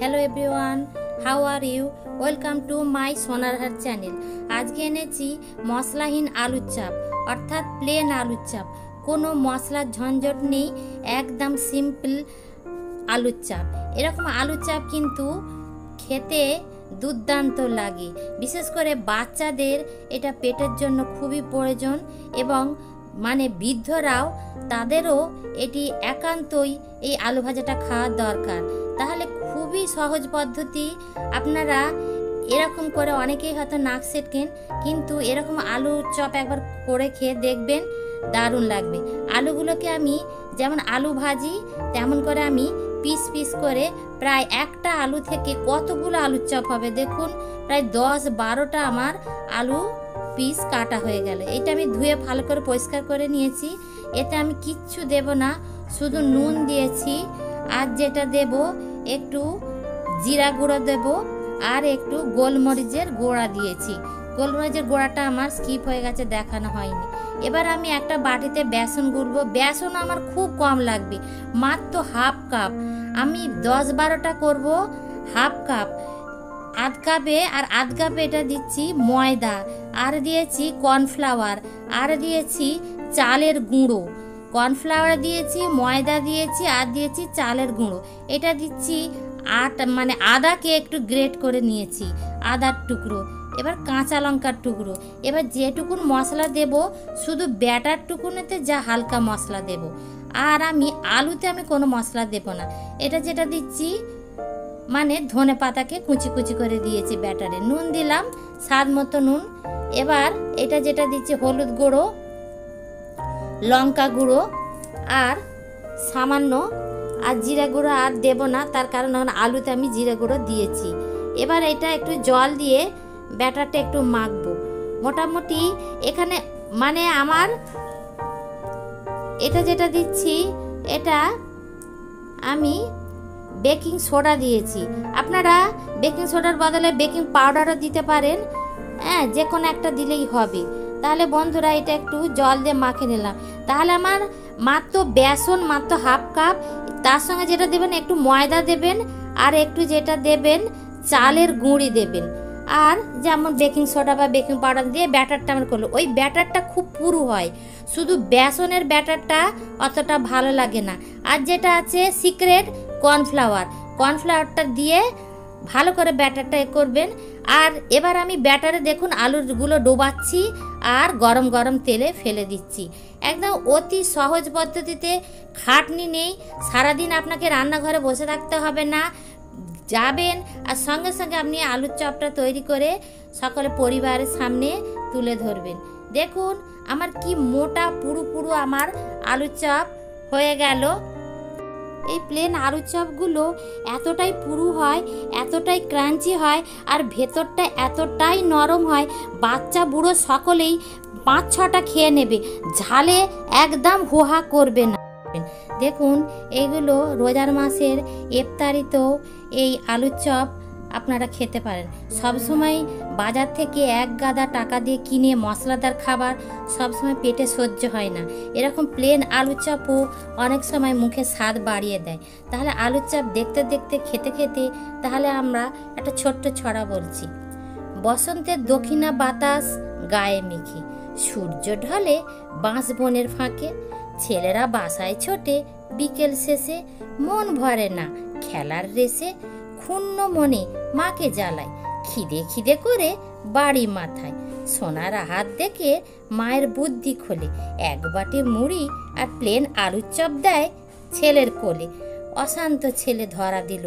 Hello everyone, how are you? Welcome to my Sonar Haat channel. आज के এনেছি মশলাহীন আলুর চাপ অর্থাৎ প্লেন আলুর চাপ। কোনো মশলার ঝঞ্ঝট নেই, একদম সিম্পল আলুর চাপ। এরকম আলুর চাপ কিন্তু খেতে দুর্দান্ত লাগে, বিশেষ করে বাচ্চাদের এটা পেটের জন্য খুবই প্রয়োজন এবং বৃদ্ধরাও তাদেরও এটি একান্তই এই আলু ভাজাটা খাওয়ার দরকার। তাহলে খুবই সহজ পদ্ধতি। আপনারা এরকম করে অনেকেই হয়তো নাক সেটকেন, কিন্তু এরকম আলু চপ একবার করে খেয়ে দেখবেন, দারুণ লাগবে। আলুগুলোকে আমি যেমন আলু ভাজি তেমন করে আমি পিস পিস করে, প্রায় একটা আলু থেকে কতগুলো আলুর চপ হবে দেখুন, প্রায় 10-12টা আমার আলু পিস কাটা হয়ে গেল। এটা আমি ধুয়ে ভালো করে পরিষ্কার করে নিয়েছি। এতে আমি কিচ্ছু দেব না, শুধু নুন দিয়েছি, আর যেটা দেব একটু জিরা গুঁড়ো দেব, আর একটু গোলমরিচের গুঁড়া দিয়েছি। গোলমরিচের গুঁড়াটা আমার স্কিপ হয়ে গেছে, দেখানো হয়নি। এবার আমি একটা বাটিতে বেসন গুলবো। বেসন আমার খুব কম লাগবে, মাত্র হাফ কাপ। আমি 10-12টা করব, হাফ কাপ। আধ কাপে আর আধ কাপে এটা দিচ্ছি ময়দা, আর দিয়েছি কর্নফ্লাওয়ার, আর দিয়েছি চালের গুঁড়ো। কর্নফ্লাওয়ার দিয়েছি, ময়দা দিয়েছি, আর দিয়েছি চালের গুঁড়ো। এটা দিচ্ছি আদাকে একটু গ্রেট করে নিয়েছি, আদার টুকরো, এবার কাঁচা লঙ্কার টুকরো। এবার যেটুকুন মশলা দেব শুধু ব্যাটার টুকুনেতে যা হালকা মশলা দেব, আর আমি আলুতে কোনো মশলা দেব না। এটা যেটা দিচ্ছি ধনে পাতাকে কুচি কুচি করে দিয়েছি ব্যাটারে। নুন দিলাম স্বাদ মতো নুন। এবার এটা যেটা দিচ্ছি হলুদ গুঁড়ো, লঙ্কা গুঁড়ো, আর সামান্য আর জিরা গুঁড়ো আর দেব না, তার কারণ আলুতে আমি জিরা গুঁড়ো দিয়েছি। এবার এটা একটু জল দিয়ে ব্যাটারটা একটু মাখবো। মোটামুটি এখানে আমার এটা যেটা দিচ্ছি, এটা আমি বেকিং সোডা দিয়েছি। আপনারা বেকিং সোডার বদলে বেকিং পাউডারও দিতে পারেন, হ্যাঁ, যে কোনো একটা দিলেই হবে। তাহলে বন্ধুরা এটা একটু জল দিয়ে মাখে নিলাম। তাহলে আমার মাত্র বেসন মাত্র হাফ কাপ, তার সঙ্গে যেটা দেবেন একটু ময়দা দেবেন, আর একটু যেটা দেবেন চালের গুঁড়ি দেবেন, আর যেমন বেকিং সোডা বা বেকিং পাউডার দিয়ে ব্যাটারটা আমার করলো। ওই ব্যাটারটা খুব পুরু হয়, শুধু বেসনের ব্যাটারটা অতটা ভালো লাগে না। আর যেটা আছে সিক্রেট কর্নফ্লাওয়ারটা দিয়ে ভালো করে ব্যাটারটা করবেন। আর এবার আমি ব্যাটারে দেখুন আলুগুলো ডোবাচ্ছি আর গরম গরম তেলে ফেলে দিচ্ছি। একদম অতি সহজ পদ্ধতিতে, খাটনি নেই। সারাদিন আপনাকে রান্নাঘরে বসে থাকতে হবে না, যাবেন আর সঙ্গে সঙ্গে আপনি আলুর চপটা তৈরি করে সকলে পরিবারের সামনে তুলে ধরবেন। দেখুন আমার কি মোটা পুরু আমার আলুর চপ হয়ে গেল। এই প্লেন আলুর চপগুলো এতটাই পুরু হয়, এতটাই ক্রাঞ্চি হয়, আর ভেতরটা এতটাই নরম হয়, বাচ্চা বুড়ো সকলেই 5-6টা খেয়ে নেবে, ঝালে একদম হোহা করবে না। দেখুন এইগুলো রোজার মাসের ইফতারিতেও এই আলুর চপ আপনারা খেতে পারেন। সবসময় বাজার থেকে এক গাদা টাকা দিয়ে কিনে মশলাদার খাবার সবসময় পেটে সহ্য হয় না। এরকম প্লেন আলুর চপও অনেক সময় মুখে স্বাদ বাড়িয়ে দেয়। তাহলে আলুর চপ দেখতে দেখতে খেতে খেতে তাহলে আমরা একটা ছোট্ট ছড়া বলছি। বসন্তের দক্ষিণা বাতাস গায়ে মেখে, সূর্য ঢলে বাঁশ বনের ফাঁকে, ছেলেরা বাসায় ছোটে বিকেল শেষে, মন ভরে না খেলার রেসে, ক্ষুণ্ণ মনে মাকে জ্বালায়, খিদে খিদে করে বাড়ি মাথায়, সোনার হাত দেখে মায়ের বুদ্ধি খোলে, এক বাটি মুড়ি আর প্লেন আলুর চপ দেয় ছেলের কোলে, অশান্ত ছেলে ধরা দিল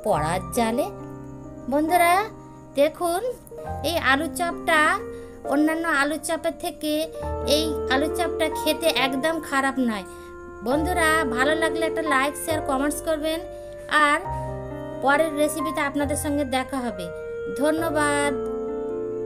পড়ার জালে। বন্ধুরা দেখুন এই আলুর চপটা অন্যান্য আলুর চপের থেকে এই আলুর চপটা খেতে একদম খারাপ নয়। বন্ধুরা ভালো লাগলে একটা লাইক, শেয়ার, কমেন্টস করবেন, আর পরের রেসিপিতে আপনাদের সঙ্গে দেখা হবে। ধন্যবাদ।